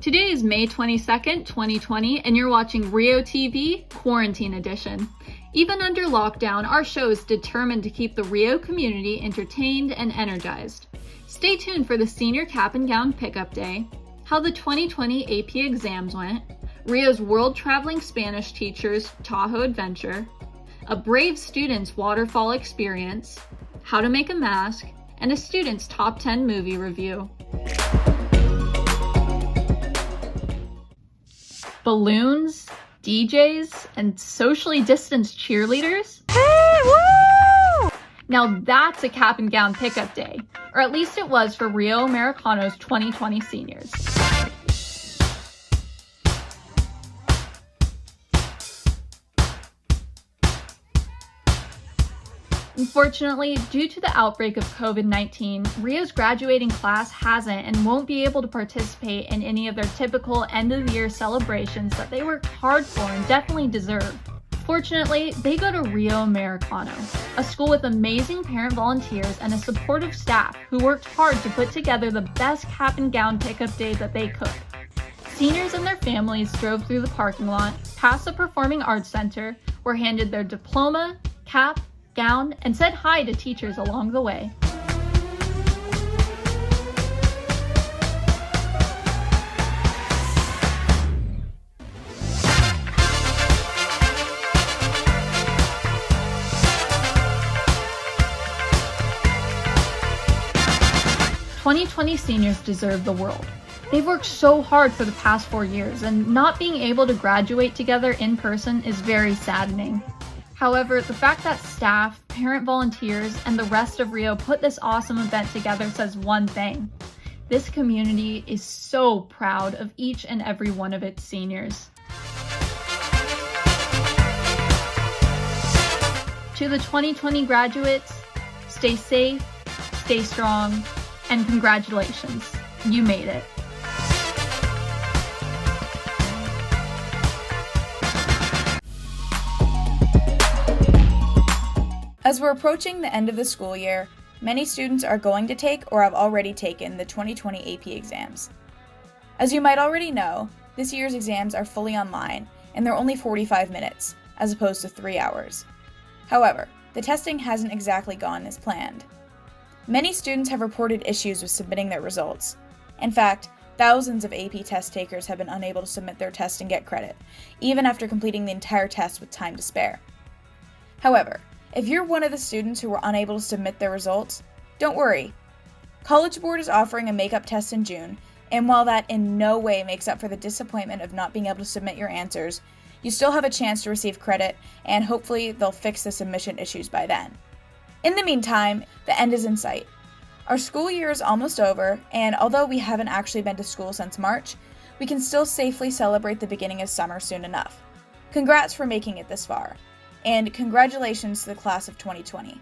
Today is May 22nd, 2020, and you're watching Rio TV Quarantine Edition. Even under lockdown, our show is determined to keep the Rio community entertained and energized. Stay tuned for the senior cap and gown pickup day, how the 2020 AP exams went, Rio's world-traveling Spanish teacher's Tahoe adventure, a brave student's waterfall experience, how to make a mask, and a student's top 10 movie review. Balloons, DJs, and socially distanced cheerleaders? Hey, woo! Now that's a cap and gown pickup day, or at least it was for Rio Americano's 2020 seniors. Unfortunately, due to the outbreak of COVID-19, Rio's graduating class hasn't and won't be able to participate in any of their typical end-of-the-year celebrations that they worked hard for and definitely deserve. Fortunately, they go to Rio Americano, a school with amazing parent volunteers and a supportive staff who worked hard to put together the best cap and gown pickup day that they could. Seniors and their families drove through the parking lot, past the Performing Arts Center, were handed their diploma, cap, gown, and said hi to teachers along the way. "2020 seniors deserve the world. They've worked so hard for the past 4 years, and not being able to graduate together in person is very saddening. However, the fact that staff, parent volunteers, and the rest of Rio put this awesome event together says one thing. This community is so proud of each and every one of its seniors." To the 2020 graduates, stay safe, stay strong, and congratulations, you made it. As we're approaching the end of the school year, many students are going to take or have already taken the 2020 AP exams. As you might already know, this year's exams are fully online and they're only 45 minutes, as opposed to 3 hours. However, the testing hasn't exactly gone as planned. Many students have reported issues with submitting their results. In fact, thousands of AP test takers have been unable to submit their test and get credit, even after completing the entire test with time to spare. However, if you're one of the students who were unable to submit their results, don't worry. College Board is offering a makeup test in June, and while that in no way makes up for the disappointment of not being able to submit your answers, you still have a chance to receive credit, and hopefully they'll fix the submission issues by then. In the meantime, the end is in sight. Our school year is almost over, and although we haven't actually been to school since March, we can still safely celebrate the beginning of summer soon enough. Congrats for making it this far. And congratulations to the class of 2020.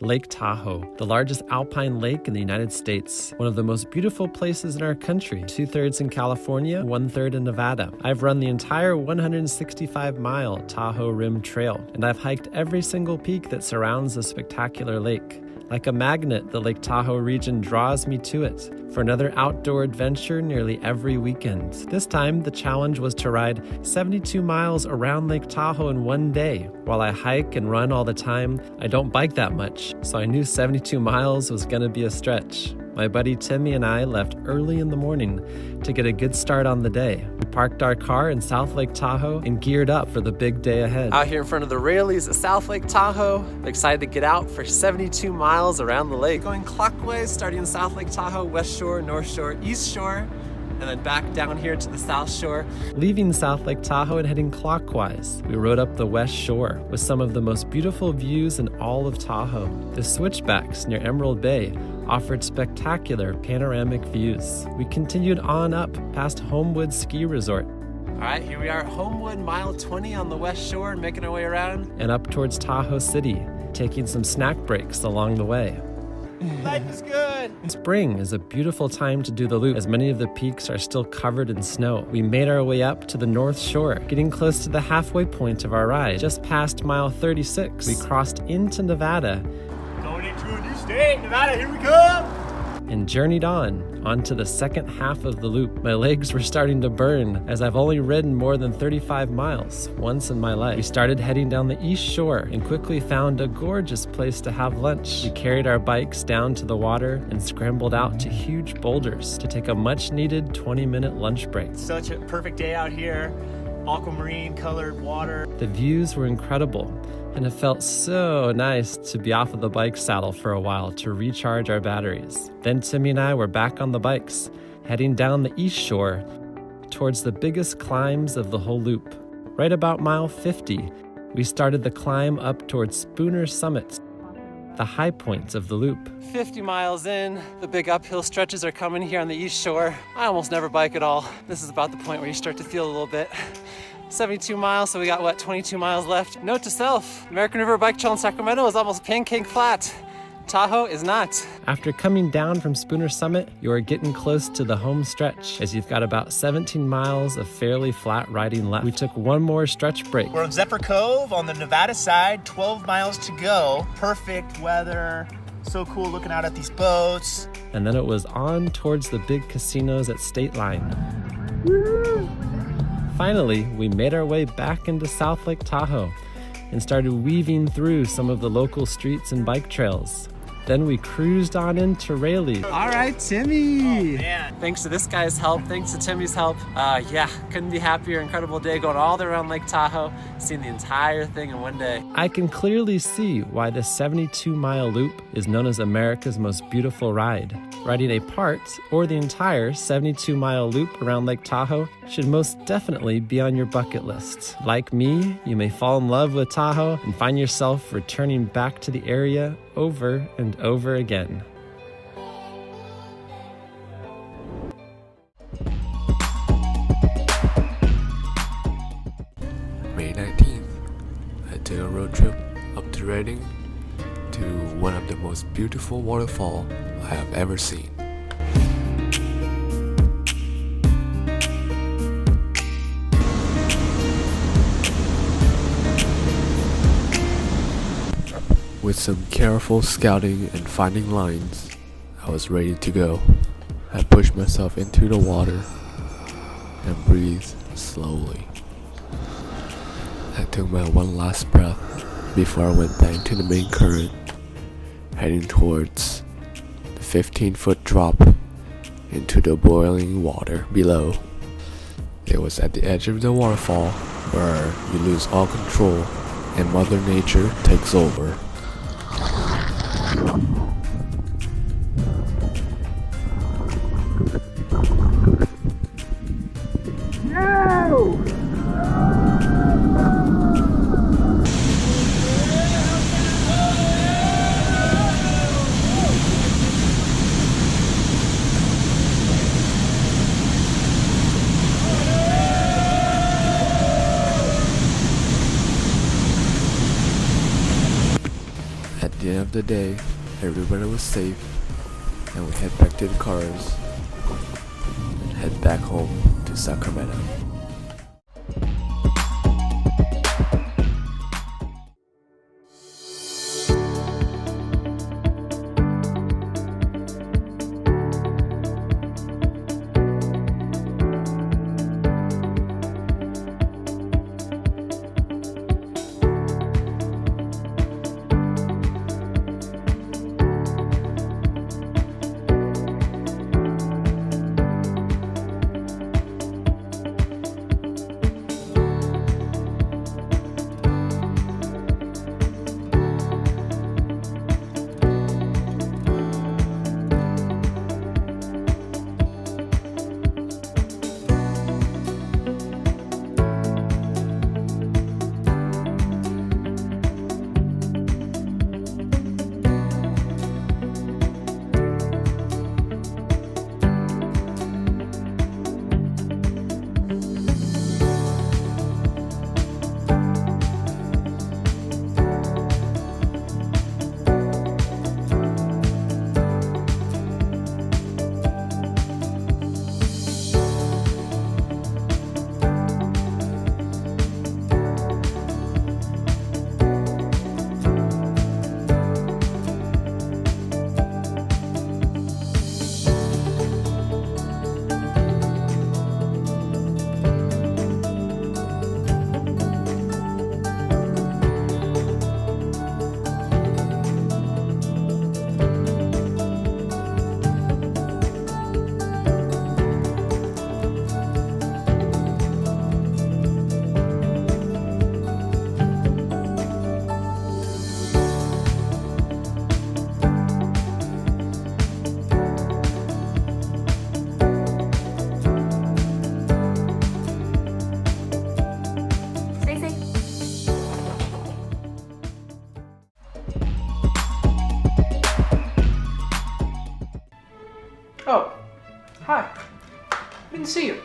Lake Tahoe, the largest alpine lake in the United States, one of the most beautiful places in our country, 2/3 in California, 1/3 in Nevada. I've run the entire 165-mile Tahoe Rim Trail, and I've hiked every single peak that surrounds the spectacular lake. Like a magnet, the Lake Tahoe region draws me to it for another outdoor adventure nearly every weekend. This time, the challenge was to ride 72 miles around Lake Tahoe in one day. While I hike and run all the time, I don't bike that much, so I knew 72 miles was gonna be a stretch. My buddy Timmy and I left early in the morning to get a good start on the day. We parked our car in South Lake Tahoe and geared up for the big day ahead. Out here in front of the railies at South Lake Tahoe, I'm excited to get out for 72 miles around the lake. Going clockwise, starting in South Lake Tahoe, West Shore, North Shore, East Shore, and then back down here to the South Shore. Leaving South Lake Tahoe and heading clockwise, we rode up the West Shore with some of the most beautiful views in all of Tahoe. The switchbacks near Emerald Bay offered spectacular panoramic views. We continued on up past Homewood Ski Resort. All right, here we are at Homewood, mile 20 on the West Shore, making our way around and up towards Tahoe City, taking some snack breaks along the way. Life is good. Spring is a beautiful time to do the loop, as many of the peaks are still covered in snow. We made our way up to the North Shore, getting close to the halfway point of our ride. Just past mile 36, we crossed into Nevada. Going into a new state, Nevada, here we come. And journeyed onto the second half of the loop. My legs were starting to burn, as I've only ridden more than 35 miles once in my life. We started heading down the east shore and quickly found a gorgeous place to have lunch. We carried our bikes down to the water and scrambled out to huge boulders to take a much needed 20-minute lunch break. Such a perfect day out here. Aquamarine colored water. The views were incredible, and it felt so nice to be off of the bike saddle for a while to recharge our batteries. Then Timmy and I were back on the bikes, heading down the east shore towards the biggest climbs of the whole loop. Right about mile 50, we started the climb up towards Spooner Summit, the high point of the loop. 50 miles in, the big uphill stretches are coming here on the east shore. I almost never bike at all. This is about the point where you start to feel a little bit. 72 miles, so we got 22 miles left. Note to self, American River Bike Trail in Sacramento is almost pancake flat. Tahoe is not. After coming down from Spooner Summit, you are getting close to the home stretch, as you've got about 17 miles of fairly flat riding left. We took one more stretch break. We're on Zephyr Cove on the Nevada side, 12 miles to go. Perfect weather, so cool looking out at these boats. And then it was on towards the big casinos at State Line. Woo! Finally, we made our way back into South Lake Tahoe and started weaving through some of the local streets and bike trails. Then we cruised on into Raleigh. All right, Timmy. Oh, man. Thanks to this guy's help, thanks to Timmy's help. Couldn't be happier. Incredible day going all the way around Lake Tahoe, seeing the entire thing in one day. I can clearly see why this 72-mile loop is known as America's most beautiful ride. Riding a part or the entire 72-mile loop around Lake Tahoe should most definitely be on your bucket list. Like me, you may fall in love with Tahoe and find yourself returning back to the area over and over again. May 19th, I took a road trip up to Redding to one of the most beautiful waterfalls I have ever seen. With some careful scouting and finding lines, I was ready to go. I pushed myself into the water and breathed slowly. I took my one last breath before I went back to the main current, heading towards the 15-foot drop into the boiling water below. It was at the edge of the waterfall where you lose all control and Mother Nature takes over. At the end of the day, everybody was safe, and we head back to the cars and head back home to Sacramento. Oh, hi. I didn't see you.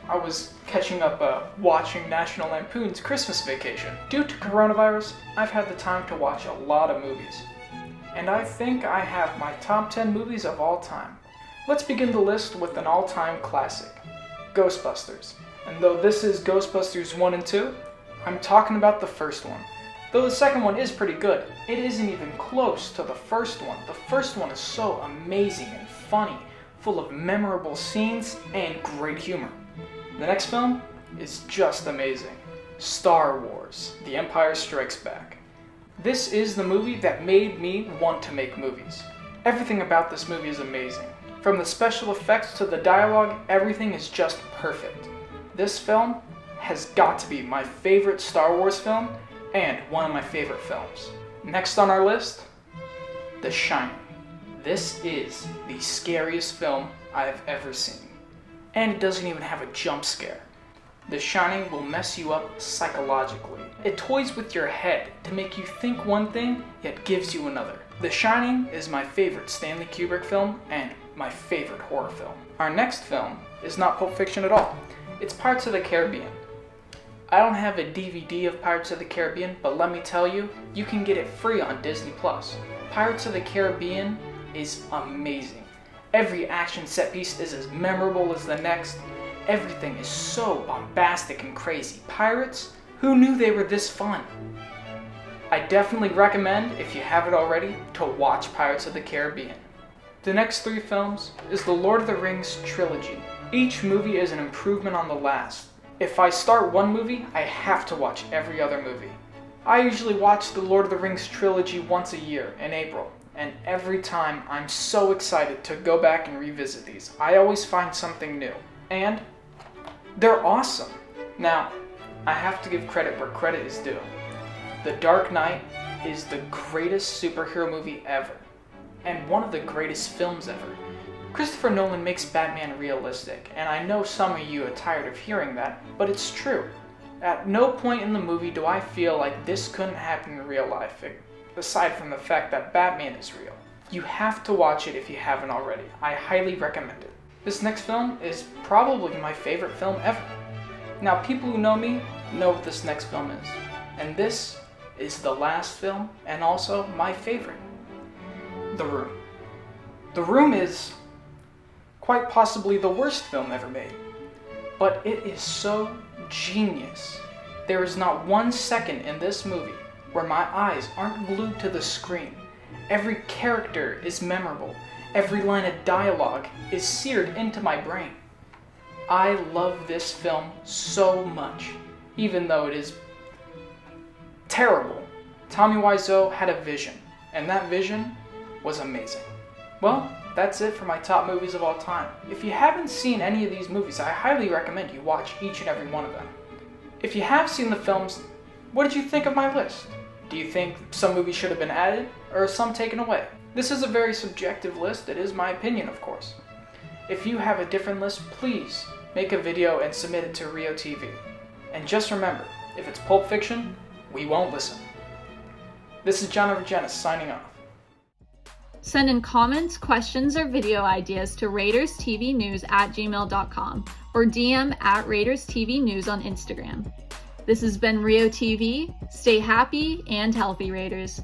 I was catching up watching National Lampoon's Christmas Vacation. Due to coronavirus, I've had the time to watch a lot of movies. And I think I have my top 10 movies of all time. Let's begin the list with an all-time classic, Ghostbusters. And though this is Ghostbusters 1 and 2, I'm talking about the first one. Though the second one is pretty good, it isn't even close to the first one. The first one is so amazing and funny, full of memorable scenes and great humor. The next film is just amazing. Star Wars: The Empire Strikes Back. This is the movie that made me want to make movies. Everything about this movie is amazing. From the special effects to the dialogue, everything is just perfect. This film has got to be my favorite Star Wars film and one of my favorite films. Next on our list, The Shining. This is the scariest film I've ever seen. And it doesn't even have a jump scare. The Shining will mess you up psychologically. It toys with your head to make you think one thing, yet gives you another. The Shining is my favorite Stanley Kubrick film and my favorite horror film. Our next film is not Pulp Fiction at all. It's Pirates of the Caribbean. I don't have a DVD of Pirates of the Caribbean, but let me tell you, you can get it free on Disney+. Pirates of the Caribbean is amazing. Every action set piece is as memorable as the next. Everything is so bombastic and crazy. Pirates? Who knew they were this fun? I definitely recommend, if you haven't already, to watch Pirates of the Caribbean. The next 3 films is the Lord of the Rings trilogy. Each movie is an improvement on the last. If I start one movie, I have to watch every other movie. I usually watch the Lord of the Rings trilogy once a year in April, and every time I'm so excited to go back and revisit these. I always find something new, and they're awesome. Now, I have to give credit where credit is due. The Dark Knight is the greatest superhero movie ever, and one of the greatest films ever. Christopher Nolan makes Batman realistic, and I know some of you are tired of hearing that, but it's true. At no point in the movie do I feel like this couldn't happen in real life, aside from the fact that Batman is real. You have to watch it if you haven't already. I highly recommend it. This next film is probably my favorite film ever. Now, people who know me know what this next film is, and this is the last film, and also my favorite. The Room. The Room is quite possibly the worst film ever made, but it is so genius. There is not one second in this movie where my eyes aren't glued to the screen. Every character is memorable. Every line of dialogue is seared into my brain. I love this film so much, even though it is terrible. Tommy Wiseau had a vision, and that vision was amazing. Well, that's it for my top movies of all time. If you haven't seen any of these movies, I highly recommend you watch each and every one of them. If you have seen the films, what did you think of my list? Do you think some movies should have been added, or some taken away? This is a very subjective list. It is my opinion, of course. If you have a different list, please make a video and submit it to Rio TV. And just remember, if it's Pulp Fiction, we won't listen. This is John Overgenis signing off. Send in comments, questions, or video ideas to RaidersTVNews@gmail.com or DM @RaidersTVNews on Instagram. This has been Rio TV. Stay happy and healthy, Raiders.